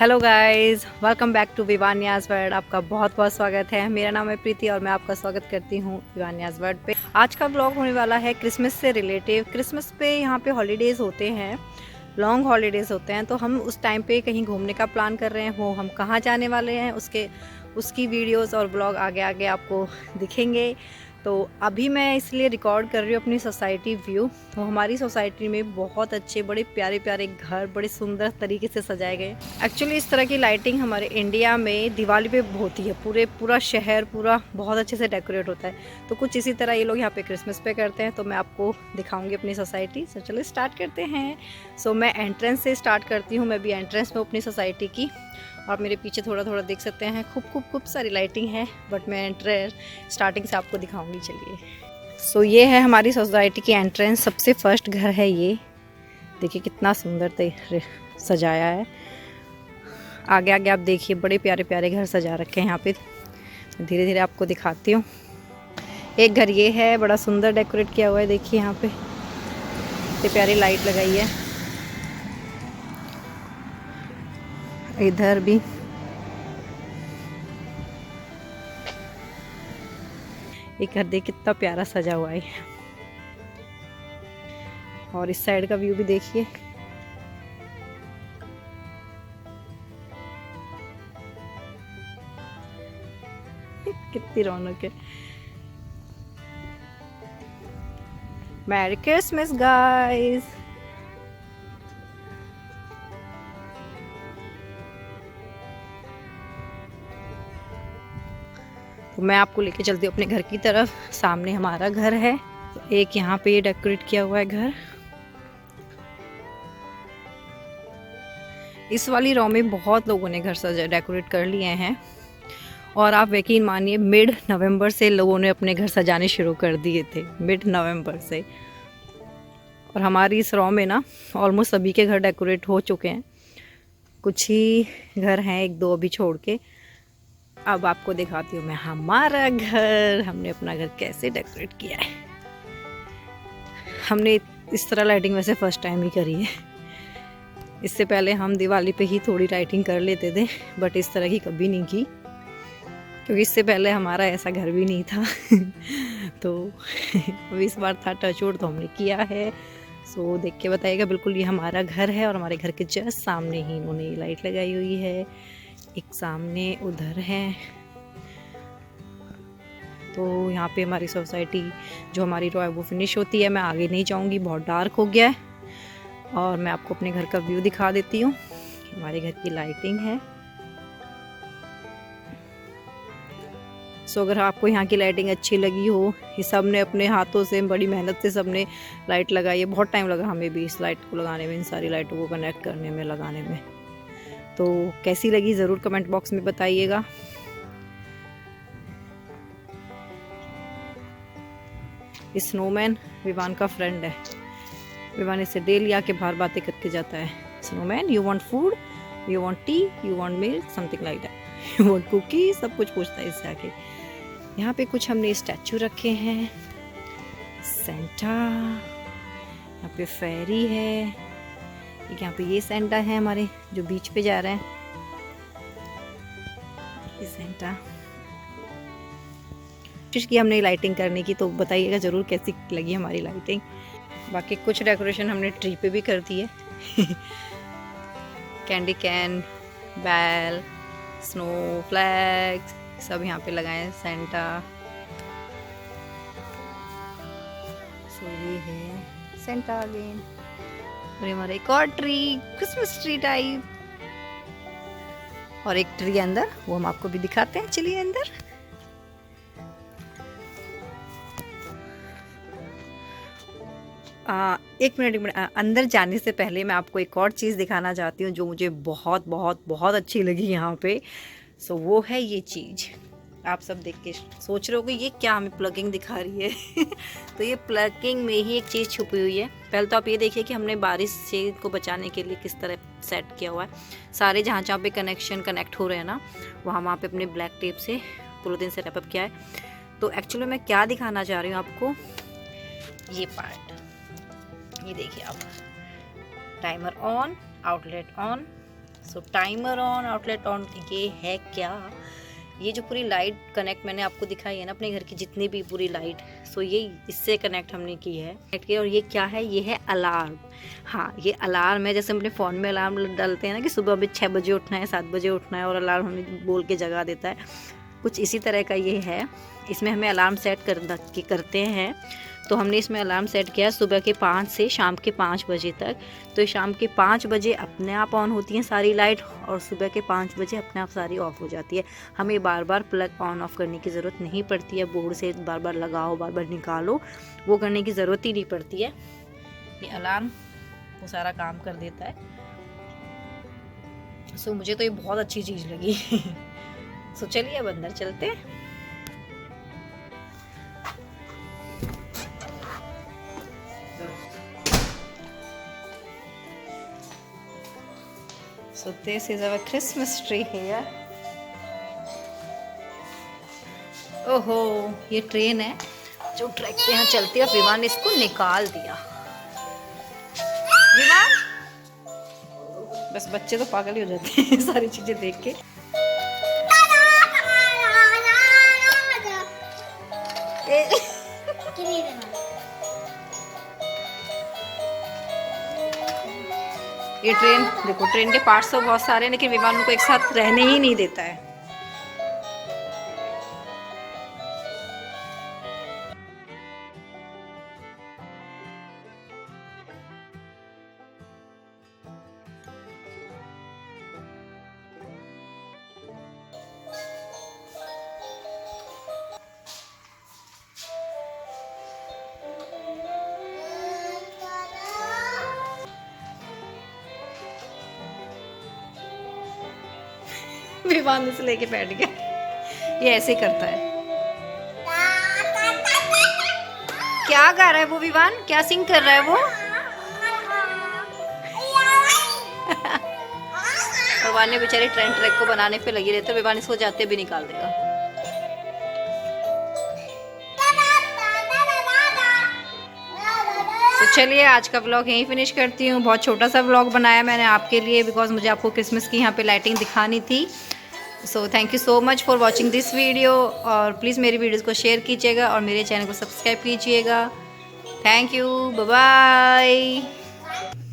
Hello guys, welcome back to Vivanya's world. आपका बहुत बहुत स्वागत है। मेरा नाम है प्रीति और मैं आपका स्वागत करती हूँ विवान्यास वर्ल्ड पे। आज का ब्लॉग होने वाला है क्रिसमस से रिलेटिव। क्रिसमस पे यहाँ पे हॉलीडेज़ होते हैं, लॉन्ग हॉलीडेज़ होते हैं, तो हम उस टाइम पे कहीं घूमने का प्लान कर रहे हैं। वो हम कहाँ जाने वाले हैं उसकी वीडियोज़ और ब्लॉग आगे आगे आपको दिखेंगे। तो अभी मैं इसलिए रिकॉर्ड कर रही हूँ अपनी सोसाइटी व्यू। तो हमारी सोसाइटी में बहुत अच्छे बड़े प्यारे प्यारे घर बड़े सुंदर तरीके से सजाए गए। एक्चुअली इस तरह की लाइटिंग हमारे इंडिया में दिवाली पे होती है। पूरा शहर पूरा बहुत अच्छे से डेकोरेट होता है। तो कुछ इसी तरह ये लोग यहाँ पे क्रिसमस पे करते हैं। तो मैं आपको दिखाऊंगी अपनी सोसाइटी। सो चलो स्टार्ट करते हैं। सो मैं एंट्रेंस से स्टार्ट करती हूँ। मैं भी एंट्रेंस में अपनी सोसाइटी की, और मेरे पीछे थोड़ा थोड़ा देख सकते हैं खूब सारी लाइटिंग है, बट मैं स्टार्टिंग से आपको दिखाऊंगी। चलिए, सो ये है हमारी सोसाइटी की एंट्रेंस। सबसे फर्स्ट घर है ये। देखिए कितना सुंदर सजाया है। आगे आगे आप देखिए बड़े प्यारे प्यारे घर सजा रखे हैं यहाँ पे। धीरे धीरे आपको दिखाती हूँ। एक घर ये है, बड़ा सुंदर डेकोरेट किया हुआ है। देखिए यहाँ पे इतनी प्यारी लाइट लगाई है। इधर भी एक घर देख कितना प्यारा सजा हुआ है। और इस साइड का व्यू भी देखिए। कितनी रौनक है। Merry Christmas guys. तो मैं आपको लेके चलती हूँ अपने घर की तरफ। सामने हमारा घर है। तो एक यहाँ पे ये डेकोरेट किया हुआ है घर। इस वाली रो में बहुत लोगों ने घर सजा डेकोरेट कर लिए हैं, और आप यकीन मानिए मिड नवंबर से लोगों ने अपने घर सजाने शुरू कर दिए थे। मिड नवंबर से। और हमारी इस रो में ना ऑलमोस्ट सभी के घर डेकोरेट हो चुके हैं। कुछ ही घर हैं, एक दो अभी छोड़ के। अब आपको दिखाती हूँ मैं हमारा घर। हमने अपना घर कैसे डेकोरेट किया है। हमने इस तरह लाइटिंग वैसे फर्स्ट टाइम ही करी है। इससे पहले हम दिवाली पे ही थोड़ी लाइटिंग कर लेते थे, बट इस तरह की कभी नहीं की, क्योंकि इससे पहले हमारा ऐसा घर भी नहीं था। तो अभी इस बार था टचवुड, तो हमने किया है। सो देख के बताइएगा। बिल्कुल ये हमारा घर है, और हमारे घर के जस्ट सामने ही इन्होंने ये लाइट लगाई हुई है। एक सामने उधर है। तो यहाँ पे हमारी सोसाइटी जो हमारी रो है वो फिनिश होती है। मैं आगे नहीं जाऊँगी, बहुत डार्क हो गया है। और मैं आपको अपने घर का व्यू दिखा देती हूँ। हमारे घर की लाइटिंग है। सो अगर आपको यहाँ की लाइटिंग अच्छी लगी हो, ये सब ने अपने हाथों से बड़ी मेहनत से सब ने लाइट लगाई है। बहुत टाइम लगा हमें भी इस लाइट को लगाने में, इन सारी लाइटों को कनेक्ट करने में, लगाने में। तो कैसी लगी ज़रूर कमेंट बॉक्स में बताइएगा। स्नोमैन विवान का फ्रेंड है। विवान इससे डेली आके बाहर बातें करके जाता है। Snowman, you want food, you want tea, you want milk, something like that, you want cookie, सब कुछ पूछता है इससे आके। यहाँ पे कुछ हमने स्टैचू रखे हैं। सेंटा, यहाँ पे फेरी है। यहाँ पे ये सेंटा है हमारे जो बीच पे जा रहे हैं। ये सेंटा। कोशिश की हमने लाइटिंग करने की, तो बताइएगा ज़रूर कैसी लगी हमारी लाइटिंग। बाकी कुछ डेकोरेशन हमने ट्री पे भी कर दी है। कैंडी कैन, बैल, स्नो फ्लैग्स सब यहाँ पे लगाए हैं। सेंटा। सो ये है सेंटा अगेन। और हमारा एक और ट्री, क्रिसमस ट्री टाइप। और एक ट्री अंदर, वो हम आपको भी दिखाते हैं। चलिए अंदर। एक मिनट अंदर जाने से पहले मैं आपको एक और चीज़ दिखाना चाहती हूँ जो मुझे बहुत बहुत बहुत अच्छी लगी यहाँ पे। सो वो है ये चीज़। आप सब देख के सोच रहे हो कि ये क्या हमें प्लगिंग दिखा रही है। तो ये प्लगिंग में ही एक चीज़ छुपी हुई है। पहले तो आप ये देखिए कि हमने बारिश से को बचाने के लिए किस तरह सेट किया हुआ है। सारे जहाँ जहाँ पे कनेक्ट हो रहे हैं ना, वहाँ पे अपने ब्लैक टेप से पूरे दिन से रैपअप किया है। तो एक्चुअली मैं क्या दिखाना चाह रही हूँ आपको, ये पार्ट, ये देखिए आप। Timer on, outlet on, so timer on, outlet on, ये है क्या? ये जो पूरी लाइट कनेक्ट मैंने आपको दिखाई है ना अपने घर की जितनी भी पूरी लाइट, सो ये इससे कनेक्ट हमने की है। और ये क्या है? ये है अलार्म। हाँ, ये अलार्म है, जैसे हम अपने फ़ोन में अलार्म डालते हैं ना कि सुबह अभी 6 बजे उठना है, 7 बजे उठना है, और अलार्म हमें बोल के जगा देता है, कुछ इसी तरह का ये है। इसमें हमें अलार्म सेट करते हैं। तो हमने इसमें अलार्म सेट किया सुबह के 5 से शाम के 5 बजे तक। तो शाम के 5 बजे अपने आप ऑन होती हैं सारी लाइट, और सुबह के 5 बजे अपने आप सारी ऑफ़ हो जाती है। हमें बार बार प्लग ऑन ऑफ़ करने की ज़रूरत नहीं पड़ती है, बोर्ड से बार बार लगाओ, बार बार निकालो, वो करने की ज़रूरत ही नहीं पड़ती है। ये अलार्म वो सारा काम कर देता है। सो मुझे तो ये बहुत अच्छी चीज़ लगी। सो चलिए अब अंदर चलते हैं। So this is our Christmas tree here. ओहो, ये ट्रेन है जो ट्रैक पे यहाँ चलती है। विमान ने इसको निकाल दिया। विमान, बस बच्चे तो पागल ही हो जाते हैं सारी चीजें देख के। ये ट्रेन देखो, ट्रेन के पार्ट्स तो बहुत सारे हैं, लेकिन विमान उनको एक साथ रहने ही नहीं देता है। विमान से लेके बैठ गया। ये ऐसे ही करता है। क्या गा रहा है वो विमान? क्या सिंग कर रहा है वो? विमान ने बेचारे ट्रेन ट्रैक को बनाने पे लगी रहते, विमान इसको जाते भी निकाल देगा। तो चलिए आज का व्लॉग यहीं फिनिश करती हूँ। बहुत छोटा सा व्लॉग बनाया मैंने आपके लिए, बिकॉज मुझे आपको क्रिसमस की यहाँ पे लाइटिंग दिखानी थी। So thank you so much for watching this video, और प्लीज़ मेरी वीडियोज़ को शेयर कीजिएगा और मेरे चैनल को सब्सक्राइब कीजिएगा। Thank you, bye bye.